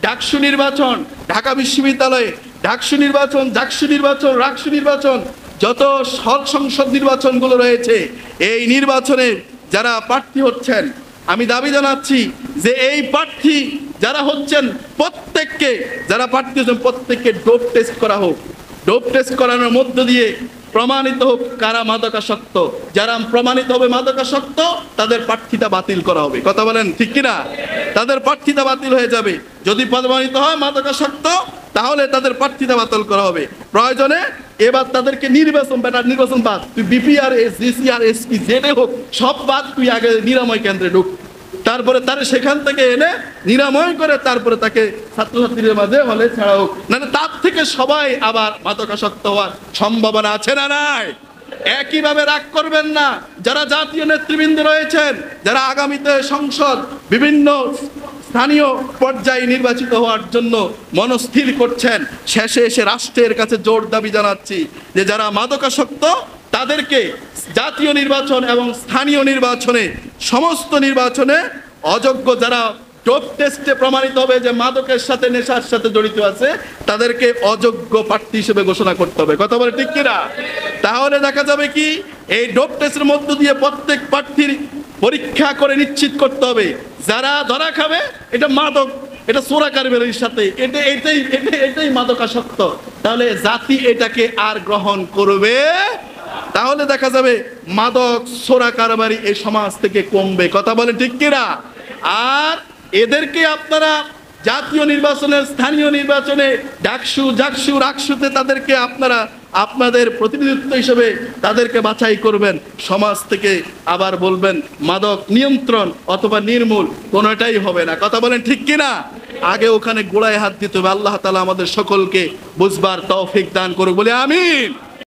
ডাকসু নির্বাচন, ঢাকা বিশ্ববিদ্যালয়ে ডাকসু নির্বাচন, জাকসু নির্বাচন, রাকসু নির্বাচন, যত সংসদ নির্বাচনগুলো রয়েছে, এই নির্বাচনে যারা প্রার্থী হচ্ছেন, আমি দাবি জানাচ্ছি যে এই প্রার্থী যারা হচ্ছেন প্রত্যেককে, যারা প্রার্থী হচ্ছেন প্রত্যেককে ডোপ টেস্ট করা হোক। ডোপ টেস্ট করানোর মধ্য দিয়ে প্রমাণিত হোক কারা মাদকাসক্ত। যারা প্রমাণিত হবে মাদকাসক্ত, তাদের প্রার্থিতা বাতিল করা হবে। কথা বলেন ঠিক কিনা? তাদের প্রার্থিতা বাতিল হয়ে যাবে। যদি প্রমাণিত হয় মাদকাসক্ত, তাহলে তাদের প্রার্থিতা বাতিল করা হবে। প্রয়োজনে এবার তাদেরকে নির্বাচন বাদ, তুই বিপিআর, জিসিআর, এসপি যেটা হোক সব বাদ, তুই আগে নিরাময় কেন্দ্রে ঢুক। তারপরে তার সেখান থেকে এনে নিরাময় করে তারপরে তাকে ছাত্রছাত্রীদের মাঝে হলে ছাড়া হোক, না তার থেকে সবাই আবার মাদকাসক্ত হওয়ার সম্ভাবনা আছে না নাই? একইভাবে রাগ করবেন না যারা জাতীয় নেতৃবৃন্দ রয়েছেন, যারা আগামীতে সংসদ বিভিন্ন স্থানীয় পর্যায়ে নির্বাচিত হওয়ার জন্য মনস্থির করছেন। শেষে এসে রাষ্ট্রের কাছে জোর দাবি জানাচ্ছি যে যারা মাদকাসক্ত তাদেরকে জাতীয় নির্বাচন এবং স্থানীয় নির্বাচনে, সমস্ত নির্বাচনে অযোগ্য, যারা ডোপ টেস্টে প্রমাণিত হবে যে মাদকের সাথে, নেশার সাথে জড়িত আছে, তাদেরকে অযোগ্য প্রার্থী হিসেবে ঘোষণা করতে হবে। কথা বলে ঠিক কিনা? তাহলে দেখা যাবে কি, এই ডোপ টেস্টের মধ্য দিয়ে প্রত্যেক প্রার্থীর পরীক্ষা করে নিশ্চিত করতে হবে যারা ধরা খাবে এটা মাদক, এটা চোরাকারবারির সাথে, এটাই মাদকাসক্ত, তাহলে জাতি এটাকে আর গ্রহণ করবে। তাহলে দেখা যাবে মাদক, চোরাকারবারি এই সমাজ থেকে কমবে। কথা বলেন ঠিক কিনা? আর এদেরকে আপনারা জাতীয় নির্বাচনে, স্থানীয় নির্বাচনে, ডাকসু, জাকসু, রাকসুতে তাদেরকে আপনারা আপনাদের প্রতিনিধিত্ব হিসেবে তাদেরকে বাছাই করবেন। সমাজ থেকে আবার বলবেন মাদক নিয়ন্ত্রণ অথবা নির্মূল, কোনোটাই হবে না। কথা বলেন ঠিক কিনা? আগে ওখানে গোড়ায় হাত দিতে হবে। আল্লাহ তাআলা আমাদের সকলকে বুঝবার তৌফিক দান করুক, বলে আমিন।